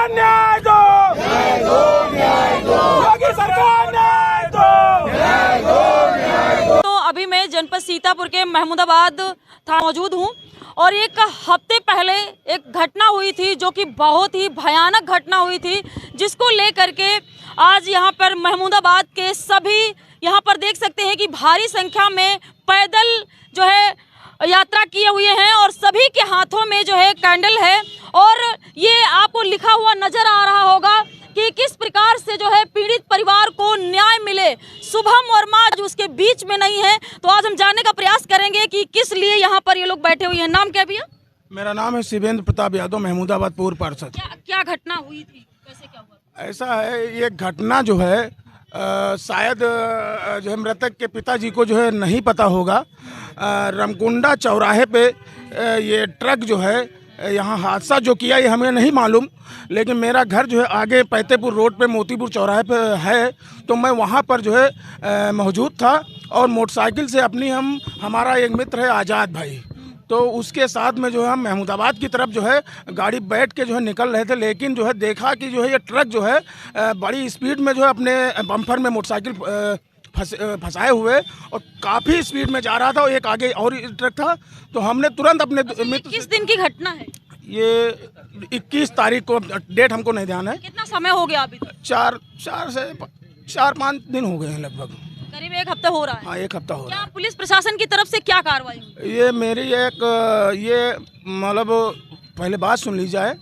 सरकार न्याय दो, योगी सरकार न्याय दो। तो अभी मैं जनपद सीतापुर के महमूदाबाद था मौजूद हूँ और एक हफ्ते पहले एक घटना हुई थी जो कि बहुत ही भयानक घटना हुई थी, जिसको लेकर के आज यहाँ पर महमूदाबाद के सभी यहाँ पर देख सकते हैं कि भारी संख्या में पैदल जो है यात्रा किए हुए हैं और सभी के हाथों में जो है कैंडल है और ये आपको लिखा हुआ नजर आ रहा होगा कि किस प्रकार से जो है पीड़ित परिवार को न्याय मिले। शुभम वर्मा जो उसके बीच में नहीं है, तो आज हम जानने का प्रयास करेंगे कि किस लिए यहाँ पर ये लोग बैठे हुए हैं। नाम क्या भैया? मेरा नाम है शिवेंद्र प्रताप यादव, महमूदाबाद पूर्व पार्षद। क्या घटना हुई थी, कैसे क्या हुआ? ऐसा है, ये घटना जो है शायद जो है मृतक के पिताजी को जो है नहीं पता होगा। रमकुंडा चौराहे पे ये ट्रक जो है यहाँ हादसा जो किया ये हमें नहीं मालूम, लेकिन मेरा घर जो है आगे पैतेपुर रोड पे मोतीपुर चौराहे पे है, तो मैं वहाँ पर जो है मौजूद था और मोटरसाइकिल से हमारा एक मित्र है आज़ाद भाई, तो उसके साथ में जो है हम महमूदाबाद की तरफ जो है गाड़ी बैठ के जो है निकल रहे थे, लेकिन जो है देखा कि जो है ये ट्रक जो है बड़ी स्पीड में जो है अपने बम्पर में मोटरसाइकिल फंसाए हुए और काफ़ी स्पीड में जा रहा था और एक आगे और ट्रक था, तो हमने तुरंत अपने मित्र। किस दिन की घटना है ये? 21 तारीख को, डेट हमको नहीं ध्यान है। कितना समय हो गया अभी तक? 4-5 दिन हो गए हैं लगभग, करीब एक हफ्ता हो रहा है। हाँ, एक हफ्ता हो रहा है। क्या पुलिस प्रशासन की तरफ से क्या कार्रवाई हुई? ये मेरी ये मतलब पहले बात सुन ली जाए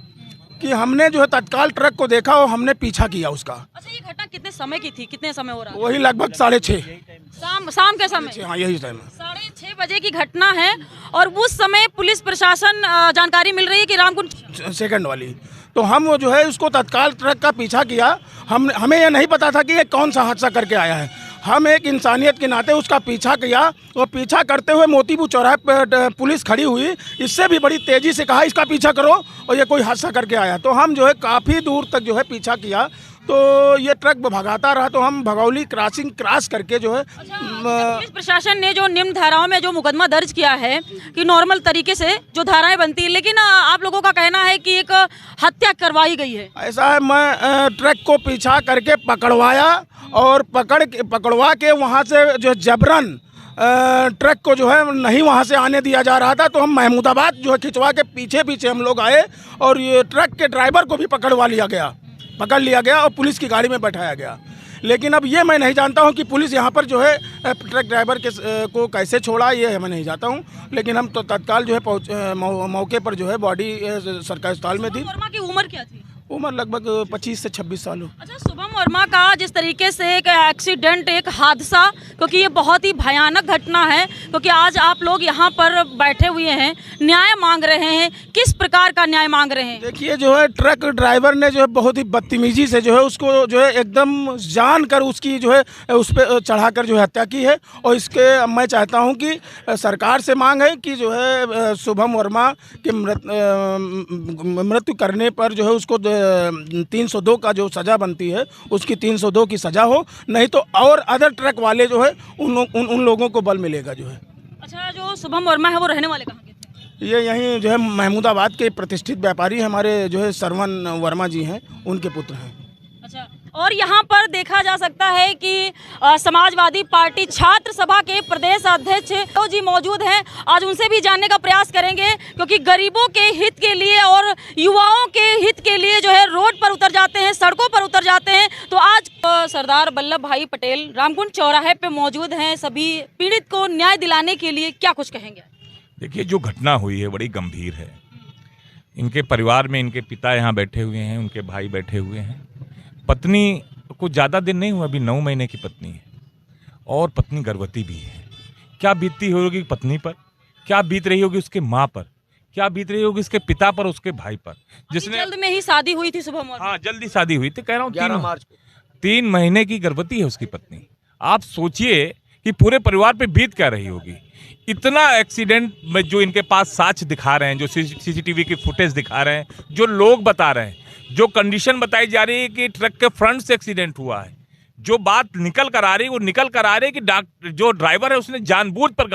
कि हमने जो है तत्काल ट्रक को देखा और हमने पीछा किया उसका। अच्छा, ये घटना कितने समय की थी, कितने समय हो रहा है? वही लगभग 6:30 शाम के समय। हाँ, यही टाइम है। 6:30 बजे की घटना है और उस समय पुलिस प्रशासन जानकारी मिल रही है कि रामकुंड सेकंड वाली, तो हम जो है उसको तत्काल ट्रक का पीछा किया। हमें ये नहीं पता था कि ये कौन सा हादसा करके आया है। हम एक इंसानियत के नाते उसका पीछा किया और पीछा करते हुए मोतीपुर चौराहे पर पुलिस खड़ी हुई, इससे भी बड़ी तेज़ी से कहा इसका पीछा करो और ये कोई हादसा करके आया, तो हम जो है काफ़ी दूर तक जो है पीछा किया, तो ये ट्रक भगाता रहा, तो हम भगौली क्रॉसिंग क्रॉस करके जो है पुलिस प्रशासन ने जो निम्न धाराओं में जो मुकदमा दर्ज किया है कि नॉर्मल तरीके से जो धाराएं बनती है, लेकिन आप लोगों का कहना है कि एक हत्या करवाई गई है। ऐसा है, मैं ट्रक को पीछा करके पकड़वाया और पकड़वा के वहाँ से जो जबरन ट्रक को जो है नहीं वहाँ से आने दिया जा रहा था, तो हम महमूदाबाद जो है खिंचवा के पीछे हम लोग आए और ये ट्रक के ड्राइवर को भी पकड़ लिया गया और पुलिस की गाड़ी में बैठाया गया। लेकिन अब ये मैं नहीं जानता हूँ कि पुलिस यहाँ पर जो है ट्रक ड्राइवर को कैसे छोड़ा, ये मैं नहीं जानता हूँ, लेकिन हम तो तत्काल जो है मौके पर जो है बॉडी सरकारी अस्पताल में थी। वर्मा की उम्र क्या थी? उम्र लगभग 25 से 26 साल हो। अच्छा, शुभम वर्मा का जिस तरीके से एक एक्सीडेंट, एक हादसा, क्योंकि ये बहुत ही भयानक घटना है, क्योंकि आज आप लोग यहाँ पर बैठे हुए हैं, न्याय मांग रहे हैं, किस प्रकार का न्याय मांग रहे हैं? देखिए, जो है ट्रक ड्राइवर ने जो है बहुत ही बदतमीजी से जो है उसको जो है एकदम जान कर उसकी जो है उस पर चढ़ाकर जो है हत्या की है, और इसके मैं चाहता हूँ कि सरकार से मांग है कि जो है शुभम वर्मा के मृत्यु करने पर जो है उसको 302 का जो सज़ा बनती है उसकी 302 की सज़ा हो, नहीं तो और अदर ट्रक वाले जो है उन लोगों को बल मिलेगा जो है। अच्छा, जो शुभम वर्मा है वो रहने वाले कहाँ के थे? ये यहीं जो है महमूदाबाद के प्रतिष्ठित व्यापारी हमारे जो है सरवन वर्मा जी हैं, उनके पुत्र हैं। अच्छा, और यहाँ पर देखा जा सकता है कि समाजवादी पार्टी छात्र सभा के प्रदेश अध्यक्ष तो जी मौजूद हैं। आज उनसे भी जानने का प्रयास करेंगे, क्योंकि गरीबों के हित के लिए और युवाओं के हित के लिए जो है रोड पर उतर जाते हैं, सड़कों पर उतर जाते हैं। तो आज सरदार वल्लभ भाई पटेल रामकुंड चौराहे पे मौजूद हैं, सभी पीड़ित को न्याय दिलाने के लिए क्या कुछ कहेंगे? देखिए, जो घटना हुई है बड़ी गंभीर है। इनके परिवार में इनके पिता यहाँ बैठे हुए हैं, उनके भाई बैठे हुए हैं, पत्नी को ज़्यादा दिन नहीं हुआ, अभी 9 महीने की पत्नी है और पत्नी गर्भवती भी है। क्या बीतती होगी पत्नी पर, क्या बीत रही होगी उसके माँ पर, क्या बीत रही होगी उसके पिता पर, उसके भाई पर, जिसने जल्द में ही शादी हुई थी शुभम वर्मा। हाँ, जल्दी शादी हुई थी, कह रहा हूँ 11 मार्च को। 3 महीने की गर्भवती है उसकी पत्नी। आप सोचिए कि पूरे परिवार पे बीत क्या रही होगी। इतना एक्सीडेंट में जो इनके पास साक्ष्य दिखा रहे हैं, जो सीसीटीवी की फुटेज दिखा रहे हैं, जो लोग बता रहे हैं, जो कंडीशन बताई जा रही है कि ट्रक के फ्रंट से एक्सीडेंट हुआ है, जो बात निकल कर आ रही है वो निकल कर आ रही है कि जो ड्राइवर है उसने जानबूझकर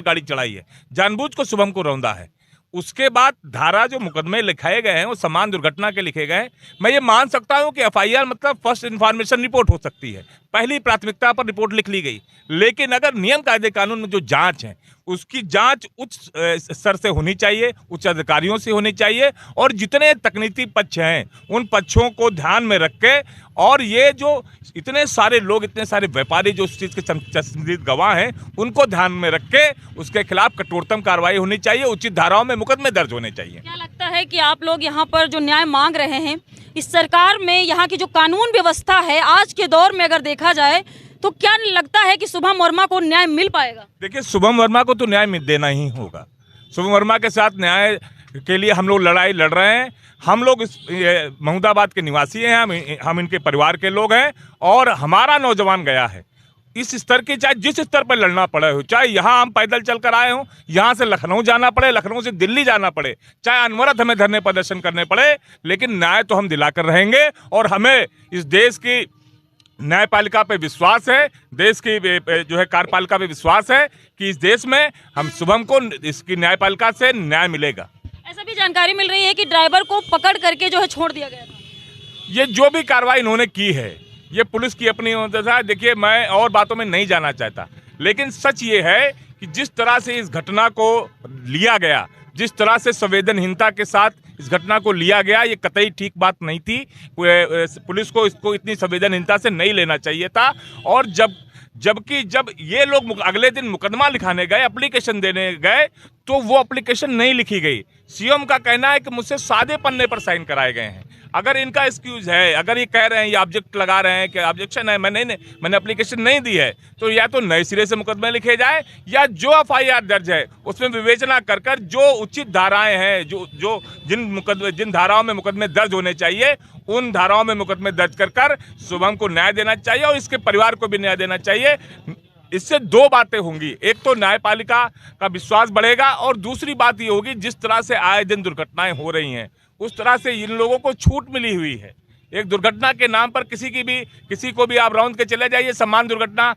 गाड़ी चढ़ाई है, जानबूझ कर शुभम को रौंदा है। उसके बाद धारा जो मुकदमे लिखाए गए हैं वो समान दुर्घटना के लिखे गए हैं। मैं ये मान सकता हूं कि एफआईआर मतलब फर्स्ट इन्फॉर्मेशन रिपोर्ट हो सकती है, पहली प्राथमिकता पर रिपोर्ट लिख ली गई। लेकिन अगर नियम कायदे कानून में जो जांच है उसकी जांच उच्च स्तर से होनी चाहिए, उच्च अधिकारियों से होनी चाहिए, और जितने तकनीकी पक्ष हैं उन पक्षों को ध्यान में रख के, और ये जो इतने सारे लोग, इतने सारे व्यापारी जो उस चीज़ के संबंधित गवाह हैं उनको ध्यान में रख के उसके खिलाफ कठोरतम कार्रवाई होनी चाहिए, उचित धाराओं में मुकदमे दर्ज होने चाहिए। क्या लगता है कि आप लोग यहाँ पर जो न्याय मांग रहे हैं, इस सरकार में यहाँ की जो कानून व्यवस्था है आज के दौर में अगर देखा जाए तो क्या लगता है कि शुभम वर्मा को न्याय मिल पाएगा? देखिए, शुभम वर्मा को तो न्याय देना ही होगा। शुभम वर्मा के साथ न्याय के लिए हम लोग लड़ाई लड़ रहे हैं। हम लोग इस महमूदाबाद के निवासी हैं, हम इनके परिवार के लोग हैं, और हमारा नौजवान गया है इस स्तर की, चाहे जिस स्तर पर लड़ना पड़े हो, चाहे यहाँ हम पैदल चल कर आए हों, यहाँ से लखनऊ जाना पड़े, लखनऊ से दिल्ली जाना पड़े, चाहे अनवरत हमें धरने प्रदर्शन करने पड़े, लेकिन न्याय तो हम दिलाकर रहेंगे। और हमें इस देश की न्यायपालिका पे विश्वास है, देश की जो है कार्यपालिका पे विश्वास है कि इस देश में हम शुभम को इसकी न्यायपालिका से न्याय मिलेगा। ऐसा भी जानकारी मिल रही है कि ड्राइवर को पकड़ करके जो है छोड़ दिया गया था। ये जो भी कार्रवाई इन्होंने की है ये पुलिस की अपनी है। देखिए, मैं और बातों में नहीं जाना चाहता, लेकिन सच ये है कि जिस तरह से इस घटना को लिया गया, जिस तरह से संवेदनहीनता के साथ इस घटना को लिया गया, ये कतई ठीक बात नहीं थी। पुलिस को इसको इतनी संवेदनहीनता से नहीं लेना चाहिए था। और जबकि जब ये लोग अगले दिन मुकदमा लिखाने गए, एप्लीकेशन देने गए, तो वो एप्लीकेशन नहीं लिखी गई। सीएम का कहना है कि मुझसे सादे पन्ने पर साइन कराए गए हैं। अगर इनका एक्सक्यूज है, अगर ये कह रहे हैं, ये ऑब्जेक्ट लगा रहे हैं कि ऑब्जेक्शन है, मैंने एप्लीकेशन नहीं दी है, तो या तो नए सिरे से मुकदमे लिखे जाए, या जो एफआईआर दर्ज है उसमें विवेचना कर जो उचित धाराएं हैं, जो जिन धाराओं में मुकदमे दर्ज होने चाहिए उन धाराओं में मुकदमे दर्ज कर शुभम को न्याय देना चाहिए और इसके परिवार को भी न्याय देना चाहिए। इससे दो बातें होंगी, एक तो न्यायपालिका का विश्वास बढ़ेगा, और दूसरी बात ये होगी जिस तरह से आए दिन दुर्घटनाएं हो रही हैं उस तरह से इन लोगों को छूट मिली हुई है। एक दुर्घटना के नाम पर किसी को भी आप रौंद के चले जाइए, समान दुर्घटना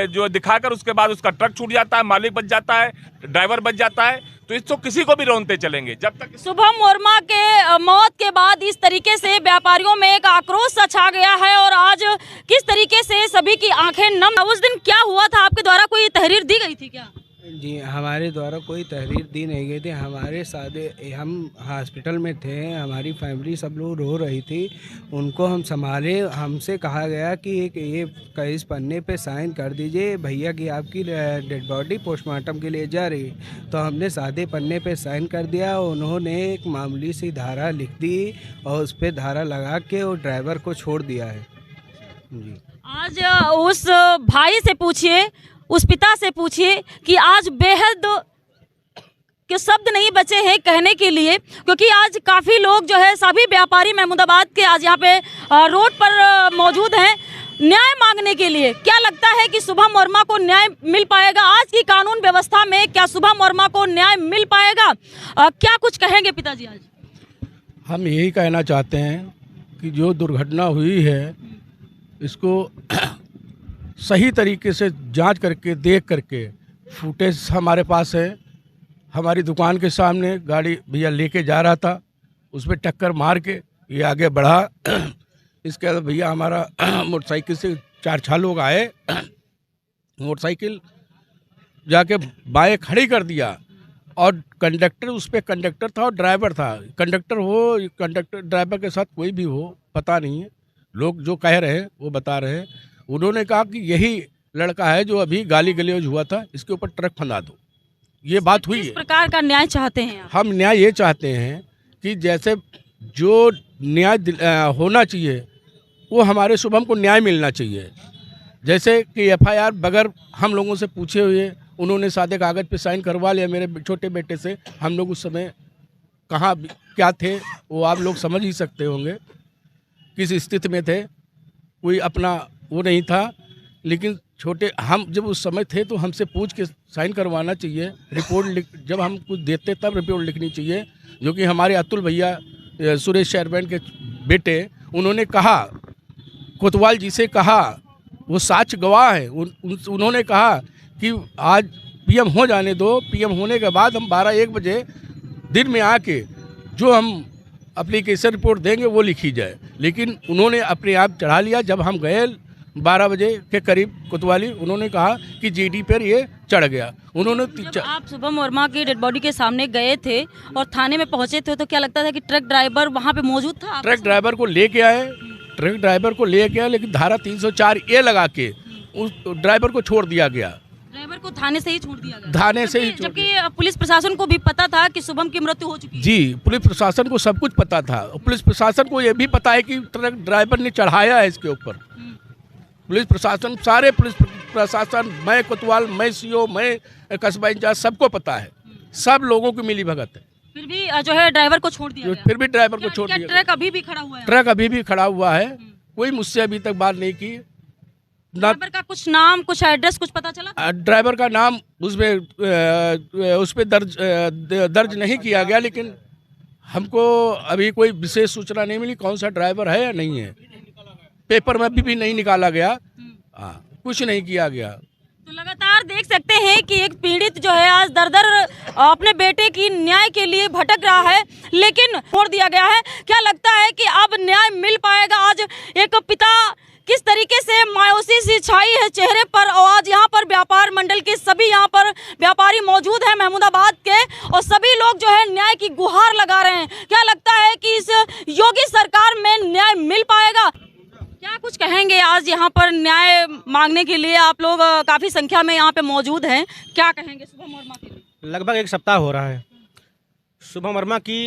जो दिखाकर उसके बाद उसका ट्रक छूट जाता है, मालिक बच जाता है, ड्राइवर बच जाता है, तो इसको किसी को भी रौंदते चलेंगे जब तक। शुभम वर्मा के मौत के बाद इस तरीके से व्यापारियों में एक आक्रोश सा छा गया है, और आज किस तरीके से सभी की आंखें नम। उस दिन क्या हुआ था? आपके द्वारा कोई तहरीर दी गई थी क्या? जी, हमारे द्वारा कोई तहरीर दी नहीं गई थी। हमारे सादे हम हॉस्पिटल में थे, हमारी फैमिली सब लोग रो रही थी, उनको हम संभाले। हमसे कहा गया कि ये इस पन्ने पे साइन कर दीजिए भैया कि आपकी डेड बॉडी पोस्टमार्टम के लिए जा रही। तो हमने सादे पन्ने पे साइन कर दिया, उन्होंने एक मामूली सी धारा लिख दी और उस पर धारा लगा के वो ड्राइवर को छोड़ दिया है। जी, आज उस भाई से पूछिए, उस पिता से पूछिए कि आज बेहद के शब्द नहीं बचे हैं कहने के लिए, क्योंकि आज काफ़ी लोग जो है, सभी व्यापारी महमूदाबाद के आज यहाँ पे रोड पर मौजूद हैं न्याय मांगने के लिए। क्या लगता है कि शुभम वर्मा को न्याय मिल पाएगा? आज की कानून व्यवस्था में क्या शुभम वर्मा को न्याय मिल पाएगा? क्या कुछ कहेंगे पिताजी? आज हम यही कहना चाहते हैं कि जो दुर्घटना हुई है इसको सही तरीके से जांच करके देख करके, फुटेज हमारे पास है, हमारी दुकान के सामने गाड़ी भैया लेके जा रहा था, उस पर टक्कर मार के ये आगे बढ़ा। इसके बाद भैया हमारा मोटरसाइकिल से 4-6 लोग आए, मोटरसाइकिल जाके बाएं खड़ी कर दिया, और कंडक्टर, उस पर कंडक्टर था और ड्राइवर था। कंडक्टर ड्राइवर के साथ कोई भी हो पता नहीं है, लोग जो कह रहे हैं वो बता रहे हैं। उन्होंने कहा कि यही लड़का है जो अभी गाली गलौज हुआ था, इसके ऊपर ट्रक फंदा दो। ये बात हुई है। किस प्रकार का न्याय चाहते हैं आप? हम न्याय ये चाहते हैं कि जैसे जो न्याय होना चाहिए वो हमारे शुभम को न्याय मिलना चाहिए। जैसे कि एफआईआर बगैर हम लोगों से पूछे हुए उन्होंने सादे कागज़ पे साइन करवा लिया मेरे छोटे बेटे से। हम लोग उस समय कहाँ क्या थे वो आप लोग समझ ही सकते होंगे, किस स्थिति में थे, कोई अपना वो नहीं था। लेकिन छोटे हम जब उस समय थे तो हमसे पूछ के साइन करवाना चाहिए, रिपोर्ट जब हम कुछ देते तब रिपोर्ट लिखनी चाहिए। जो कि हमारे अतुल भैया सुरेश चेयरमैन के बेटे, उन्होंने कहा, कोतवाल जी से कहा, वो साक्ष्य गवाह है, उन्होंने कहा कि आज पीएम हो जाने दो, पीएम होने के बाद हम 12-1 बजे दिन में आके जो हम एप्लीकेशन रिपोर्ट देंगे वो लिखी जाए, लेकिन उन्होंने अपने आप चढ़ा लिया। जब हम गए 12 बजे के करीब कोतवाली, उन्होंने कहा कि जीडी पर ये चढ़ गया। उन्होंने जब आप शुभम वर्मा की डेड बॉडी के सामने गए थे और थाने में पहुंचे थे तो क्या लगता था कि ट्रक ड्राइवर वहां पे मौजूद था? ट्रक ड्राइवर को लेके आए, ट्रक ड्राइवर को लेके आए, लेकिन धारा 304A लगा के उस ड्राइवर को छोड़ दिया गया। ड्राइवर को थाने से ही छोड़ दिया गया? थाने से ही छोड़ जबकि पुलिस प्रशासन को भी पता था कि शुभम की मृत्यु हो चुकी है। जी, पुलिस प्रशासन को सब कुछ पता था। पुलिस प्रशासन को ये भी पता है कि ट्रक ड्राइवर ने चढ़ाया है इसके ऊपर। पुलिस प्रशासन, सारे पुलिस प्रशासन, मैं कोतवाल, मैं सीओ, मैं कस्बा इंचार्ज, सबको पता है। सब लोगों की मिली भगत है। फिर भी जो है ड्राइवर को छोड़ दिया गया। फिर भी ड्राइवर को छोड़ क्या दिया। ट्रक अभी भी खड़ा हुआ है? ट्रक अभी भी खड़ा हुआ है। कोई मुझसे अभी तक बात नहीं की। ड्राइवर का कुछ नाम, कुछ एड्रेस, कुछ पता चला? ड्राइवर का नाम उस पे दर्ज नहीं किया गया, लेकिन हमको अभी कोई विशेष सूचना नहीं मिली कौन सा ड्राइवर है या नहीं है। पेपर में भी नहीं निकाला गया, कुछ नहीं किया गया। तो लगातार देख सकते हैं कि एक पीड़ित जो है आज दर दर अपने बेटे की न्याय के लिए भटक रहा है, लेकिन छोड़ दिया गया है। क्या लगता है कि अब न्याय मिल पाएगा? आज एक पिता किस तरीके से मायूसी सी छाई है चेहरे पर, और आज यहाँ पर व्यापार मंडल के सभी यहाँ पर व्यापारी मौजूद हैं महमूदाबाद के, और सभी लोग जो है न्याय की गुहार लगा रहे हैं। क्या लगता है कि इस योगी सरकार में न्याय मिल पाएगा? क्या कुछ कहेंगे? आज यहाँ पर न्याय मांगने के लिए आप लोग काफ़ी संख्या में यहाँ पे मौजूद हैं, क्या कहेंगे शुभम वर्मा के लिए? लगभग 1 सप्ताह हो रहा है शुभम वर्मा की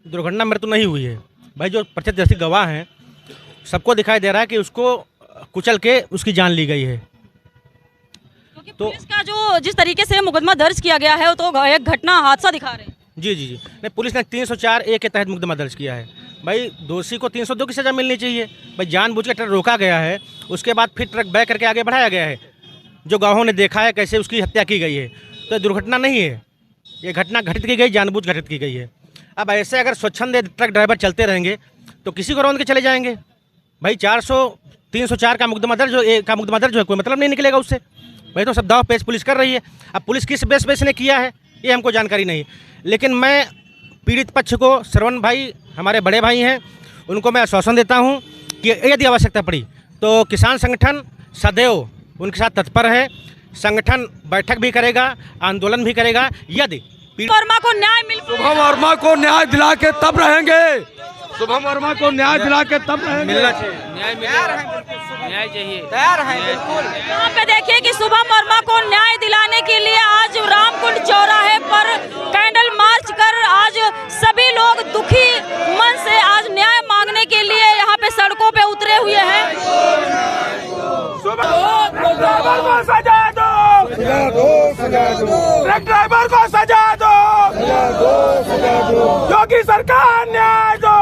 दुर्घटना मृत्यु नहीं हुई है। भाई जो प्रत्यक्षदर्शी गवाह हैं सबको दिखाई दे रहा है कि उसको कुचल के उसकी जान ली गई है। क्योंकि पुलिस का जो जिस तरीके से मुकदमा दर्ज किया गया है वो तो एक घटना हादसा दिखा रहे हैं। जी जी जी, नहीं, पुलिस ने 304A के तहत मुकदमा दर्ज किया है। भाई दोषी को 302 की सज़ा मिलनी चाहिए। भाई जानबूझ के ट्रक रोका गया है, उसके बाद फिर ट्रक बैक करके आगे बढ़ाया गया है। जो गवाहों ने देखा है कैसे उसकी हत्या की गई है, तो दुर्घटना नहीं है, ये घटना घटित की गई, जानबूझ घटित की गई है। अब ऐसे अगर स्वच्छंद ट्रक ड्राइवर चलते रहेंगे तो किसी को रौंद के चले जाएंगे। भाई 304 का मुकदमा दर्ज है, कोई मतलब नहीं निकलेगा उससे। भाई तो सब दाव पेश पुलिस कर रही है। अब पुलिस किस बेस ने किया है ये हमको जानकारी नहीं, लेकिन मैं पीड़ित पक्ष को, श्रवण भाई हमारे बड़े भाई हैं, उनको मैं आश्वासन देता हूं कि यदि आवश्यकता पड़ी तो किसान संगठन सदैव उनके साथ तत्पर है। संगठन बैठक भी करेगा, आंदोलन भी करेगा। यदि वर्मा को न्याय मिल शुभम वर्मा को न्याय दिला के तब रहेंगे, शुभम वर्मा को न्याय दिला के तब रहेंगे। मिलना चाहिए, न्याय चाहिए, तैयार है बिल्कुल। यहाँ पे देखिए कि शुभम वर्मा को न्याय दिलाने के लिए आज रामकुंड चौराहे पर कैंडल मार्च कर आज सभी लोग दुखी मन से आज न्याय मांगने के लिए यहाँ पे सड़कों पे उतरे हुए हैं। ड्राइवर को सजा दो, ट्रक ड्राइवर को सजा दो, योगी सरकार न्याय दो।